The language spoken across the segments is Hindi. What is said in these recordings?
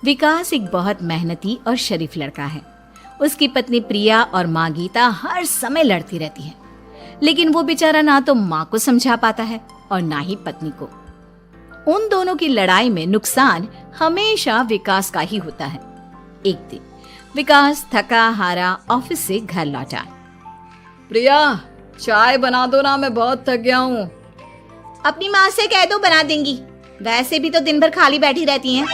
विकास एक बहुत मेहनती और शरीफ लड़का है। उसकी पत्नी प्रिया और माँ गीता हर समय लड़ती रहती है, लेकिन वो बेचारा ना तो माँ को समझा पाता है और ना ही पत्नी को। उन दोनों की लड़ाई में नुकसान हमेशा विकास का ही होता है। एक दिन विकास थका हारा ऑफिस से घर लौटा। प्रिया, चाय बना दो ना, मैं बहुत थक गया हूँ। अपनी माँ से कह दो, बना देंगी। वैसे भी तो दिन भर खाली बैठी रहती हैं।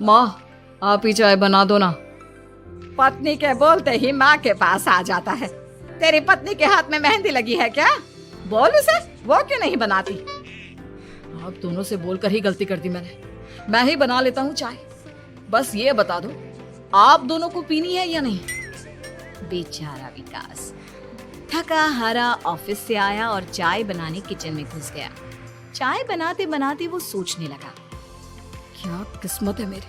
माँ, आप ही चाय बना दो ना। पत्नी के बोलते ही माँ के पास आ जाता है। तेरी पत्नी के हाथ में मेहंदी लगी है क्या? बोल उसे, वो क्यों नहीं बनाती? आप दोनों से बोलकर ही गलती कर दी मैंने। मैं ही बना लेता हूँ चाय। बस ये बता दो, आप दोनों को पीनी है या नहीं? बेचारा विकास थका हारा ऑफिस से आया और चाय बनाने किचन में घुस गया। चाय बनाते बनाते वो सोचने लगा, क्या किस्मत है मेरी,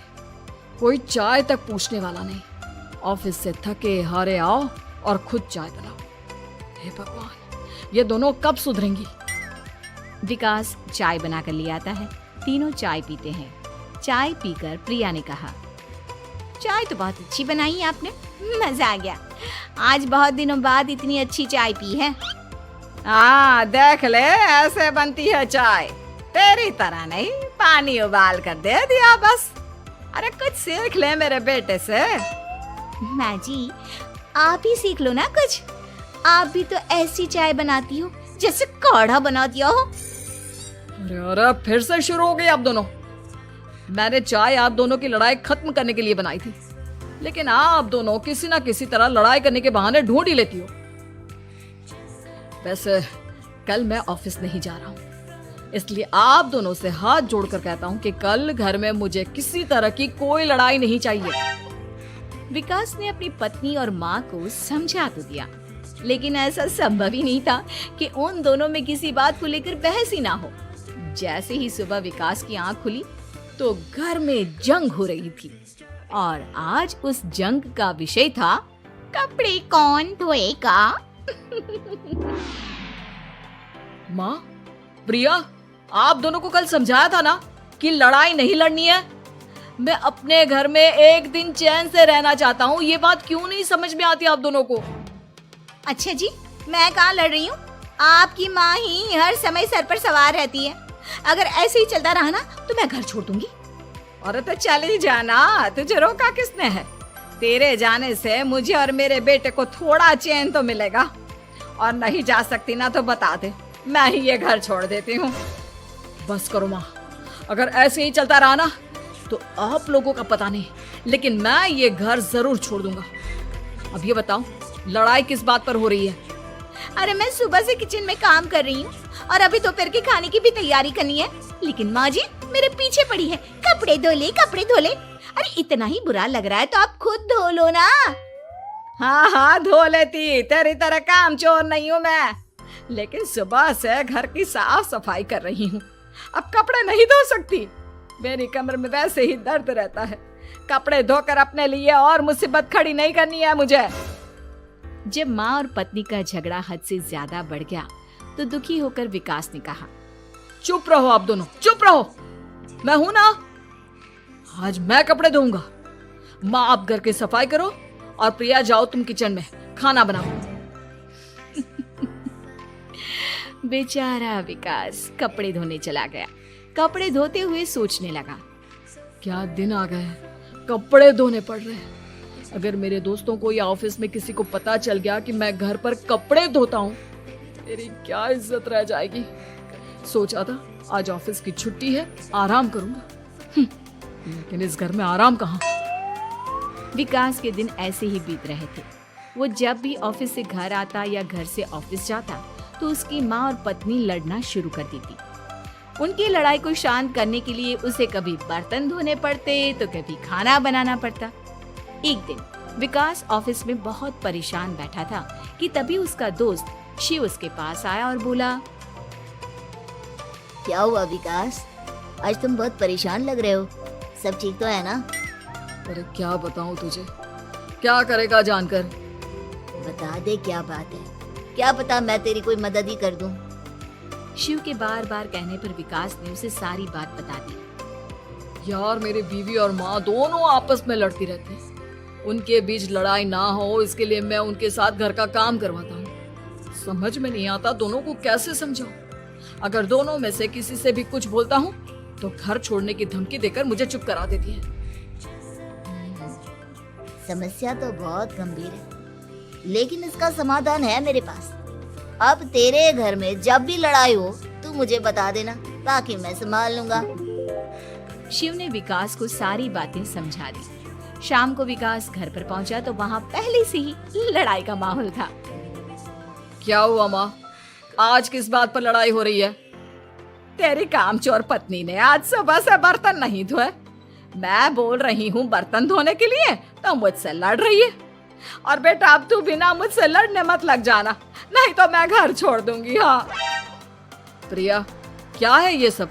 कोई चाय तक पूछने वाला नहीं। ऑफिस से थके हारे आओ और खुद चाय बनाओ। हे भगवान, ये दोनों कब सुधरेंगी? विकास चाय बनाकर ले आता है। तीनों चाय पीते हैं। चाय पीकर प्रिया ने कहा, चाय तो बहुत अच्छी बनाई आपने, मजा आ गया। आज बहुत दिनों बाद इतनी अच्छी चाय पी है। हाँ, देख ले, ऐसे बनती है चाय। तेरी तरह नहीं, पानी उबाल कर दे दिया बस। अरे कुछ सीख ले मेरे बेटे से। माँ जी, आप ही सीख लो ना कुछ। आप भी तो ऐसी चाय बनाती हो जैसे काढ़ा बना दिया हो। अरे फिर से शुरू हो गई आप दोनों। मैंने चाय आप दोनों की लड़ाई खत्म करने के लिए बनाई थी, लेकिन आप दोनों किसी ना किसी तरह लड़ाई करने के बहाने ढूंढ ही लेती हो। वैसे कल मैं ऑफिस नहीं जा रहा हूँ, इसलिए आप दोनों से हाथ जोड़कर कहता हूँ कि कल घर में मुझे किसी तरह की कोई लड़ाई नहीं चाहिए। विकास ने अपनी पत्नी और माँ को समझा तो दिया, लेकिन ऐसा संभव ही नहीं था कि उन दोनों में किसी बात को लेकर बहस ही ना हो। जैसे ही सुबह विकास की आंख खुली तो घर में जंग हो रही थी, और आज उस जंग का विषय था कपड़े कौन धोएगा। माँ, प्रिया, आप दोनों को कल समझाया था ना कि लड़ाई नहीं लड़नी है। मैं अपने घर में एक दिन चैन से रहना चाहता हूँ। ये बात क्यों नहीं समझ में आती आप दोनों को? अच्छा जी, मैं कहाँ लड़ रही हूँ? आपकी माँ ही हर समय सर पर सवार रहती है। अगर ऐसे ही चलता रहा ना तो मैं घर छोड़ दूंगी। अरे तो चली जाना, तुझे रोका किसने है? तेरे जाने से मुझे और मेरे बेटे को थोड़ा चैन तो मिलेगा। और नहीं जा सकती ना तो बता दे, मैं ही ये घर छोड़ देती हूँ। बस करो माँ, अगर ऐसे ही चलता रहा ना तो आप लोगों का पता नहीं, लेकिन मैं ये घर जरूर छोड़ दूंगा। अब ये बताओ, लड़ाई किस बात पर हो रही है? अरे मैं सुबह से किचन में काम कर रही हूँ और अभी दोपहर के खाने की भी तैयारी करनी है, लेकिन माँ जी मेरे पीछे पड़ी है, कपड़े धो ले, कपड़े धो ले। अरे इतना ही बुरा लग रहा है तो आप खुद धो लो ना। हाँ हाँ, धो लेती, तेरी तरह काम चोर नहीं हूँ मैं, लेकिन सुबह से घर की साफ सफाई कर रही हूँ, अब कपड़े नहीं धो सकती। मेरी कमर में वैसे ही दर्द रहता है। कपड़े धोकर अपने लिए और मुसीबत खड़ी नहीं करनी है मुझे। जब माँ और पत्नी का झगड़ा हद से ज्यादा बढ़ गया तो दुखी होकर विकास ने कहा, चुप रहो आप दोनों, चुप रहो। मैं हूं ना, आज मैं कपड़े धोऊंगा। माँ, आप घर की सफाई करो और प्रिया, जाओ तुम किचन में खाना बनाओ। बेचारा विकास कपड़े धोने चला गया। कपड़े धोते हुए सोचने लगा, क्या दिन आ गए, कपड़े धोने पड़ रहे हैं। अगर मेरे दोस्तों को या ऑफिस में किसी को पता चल गया कि मैं घर पर कपड़े धोता हूँ, मेरी क्या इज्जत रह जाएगी। सोचा था आज ऑफिस की छुट्टी है, आराम करूंगा, लेकिन इस घर में आराम कहाँ। विकास के दिन ऐसे ही बीत रहे थे। वो जब भी ऑफिस से घर आता या घर से ऑफिस जाता तो उसकी माँ और पत्नी लड़ना शुरू कर देती। उनकी लड़ाई को शांत करने के लिए उसे कभी बर्तन धोने पड़ते तो कभी खाना बनाना पड़ता। एक दिन विकास ऑफिस में बहुत परेशान बैठा था कि तभी उसका दोस्त शिव उसके पास आया और बोला, क्या हुआ विकास, आज तुम बहुत परेशान लग रहे हो, सब ठीक तो है ना? अरे क्या बताऊं तुझे, क्या करेगा जानकर। बता दे क्या बात है, क्या पता मैं तेरी कोई मदद ही कर दूं। शिव के बार बार कहने पर विकास ने उसे सारी बात बता दी। यार मेरी बीवी और माँ दोनों आपस में लड़ती रहती है। उनके बीच लड़ाई ना हो इसके लिए मैं उनके साथ घर का काम करवाता हूँ। समझ में नहीं आता दोनों को कैसे समझाऊं। अगर दोनों में से किसी से भी कुछ बोलता हूँ तो घर छोड़ने की धमकी देकर मुझे चुप करा देती है। समस्या तो बहुत गंभीर है, लेकिन इसका समाधान है मेरे पास। अब तेरे घर में जब भी लड़ाई हो तू मुझे बता देना, बाकी मैं संभाल लूंगा। शिव ने विकास को सारी बातें समझा दी। शाम को विकास घर पर पहुंचा तो वहां पहले से ही लड़ाई का माहौल था। क्या हुआ माँ, आज किस बात पर लड़ाई हो रही है? तेरी कामचोर पत्नी ने आज सुबह से बर्तन नहीं धोए। मैं बोल रही हूँ बर्तन धोने के लिए तो मुझसे लड़ रही है। और बेटा अब तू बिना मुझसे लड़ने मत लग जाना, नहीं तो मैं घर छोड़ दूंगी। हाँ प्रिया, क्या है ये सब?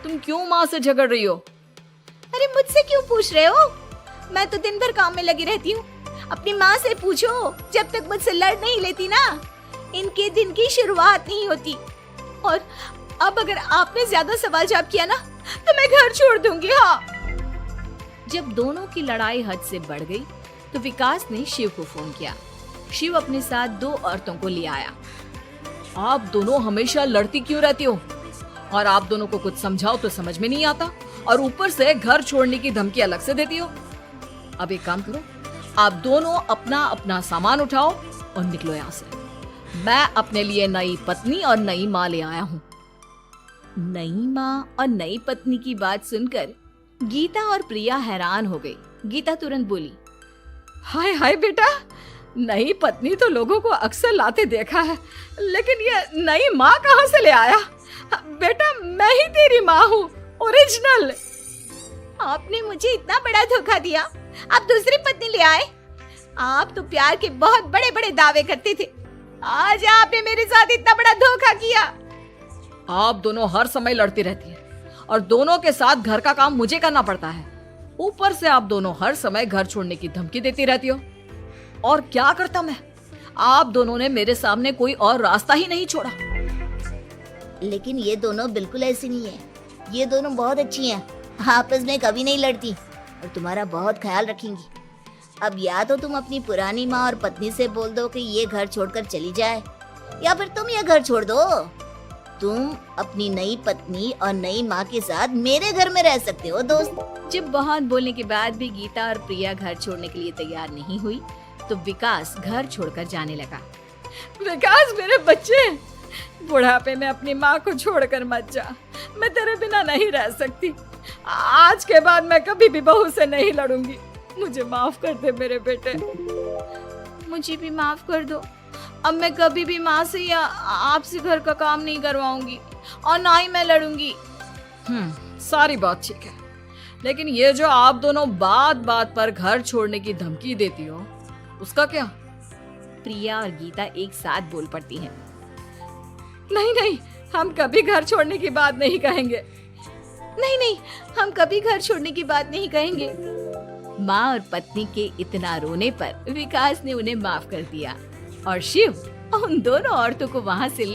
तुम क्यों माँ से झगड़ रही हो? अरे मुझसे क्यों पूछ रहे हो? मैं तो दिन भर काम में लगी रहती हूँ। अपनी माँ से पूछो, जब तक मुझसे लड़ नहीं लेती ना इनके दिन की शुरुआत नहीं होती। और अब अगर आपने ज्यादा सवाल जवाब किया ना तो मैं घर छोड़ दूंगी। हाँ। जब दोनों की लड़ाई हद से बढ़ गई तो विकास ने शिव को फोन किया। शिव अपने साथ 2 औरतों को ले आया। आप दोनों हमेशा लड़ती क्यों रहती हो? और आप दोनों को कुछ समझाओ तो समझ में नहीं आता, और ऊपर से घर छोड़ने की धमकी अलग से देती हो। अब एक काम करो, आप दोनों अपना अपना सामान उठाओ और निकलो यहाँ से। मैं अपने लिए नई पत्नी और नई माँ ले आया हूँ। नई माँ और नई पत्नी की बात सुनकर गीता और प्रिया हैरान हो गई। गीता तुरंत बोली, हाय हाय बेटा, नई पत्नी तो लोगों को अक्सर लाते देखा है, लेकिन ये नई माँ कहाँ से ले आया? बेटा मैं ही तेरी माँ हूँ, ओरिजिनल। आपने मुझे इतना बड़ा धोखा दिया, आप दूसरी पत्नी ले आए। आप तो प्यार के बहुत बड़े बड़े दावे करते थे, आज आपने मेरे साथ इतना बड़ा धोखा किया। आप दोनों हर समय लड़ती रहती है और दोनों के साथ घर का काम मुझे करना पड़ता है। ऊपर से आप दोनों हर समय घर छोड़ने की धमकी देती रहती हो। और क्या करता मैं? आप दोनों ने मेरे सामने कोई और रास्ता ही नहीं छोड़ा। लेकिन ये दोनों बिल्कुल ऐसी नहीं है। ये दोनों बहुत अच्छी हैं, आपस में कभी नहीं लड़ती और तुम्हारा बहुत ख्याल रखेंगी। अब या तो तुम अपनी पुरानी माँ और पत्नी से बोल दो कि ये घर छोड़कर चली जाए, या फिर तुम ये घर छोड़ दो। तुम अपनी नई पत्नी और नई माँ के साथ मेरे घर में रह सकते हो दोस्त। जब बहुत बोलने के बाद भी गीता और प्रिया घर छोड़ने के लिए तैयार नहीं हुई तो विकास घर छोड़कर जाने लगा। विकास मेरे बच्चे, बुढ़ापे में अपनी माँ को छोड़कर मत जा। मैं तेरे बिना नहीं रह सकती। आज के बाद मैं कभी भी बहू से नहीं लड़ूंगी। मुझे माफ कर दे मेरे बेटे। मुझे भी माफ कर दो। अब मैं कभी भी माँ से या आपसे घर का काम नहीं करवाऊंगी और ना ही मैं लड़ूंगी। सारी बात ठीक है, लेकिन ये जो आप दोनों बात बात पर घर छोड़ने की धमकी देती हो, उसका क्या? प्रिया और गीता एक साथ बोल पड़ती हैं। नहीं नहीं, हम कभी घर छोड़ने की बात नहीं कहेंगे। नहीं नहीं, हम कभी घर छोड़ने की बात नहीं कहेंगे। माँ और पत्नी के इतना रोने पर विकास ने उन्हें माफ कर दिया और शिव उन दोनों औरतों को वहां से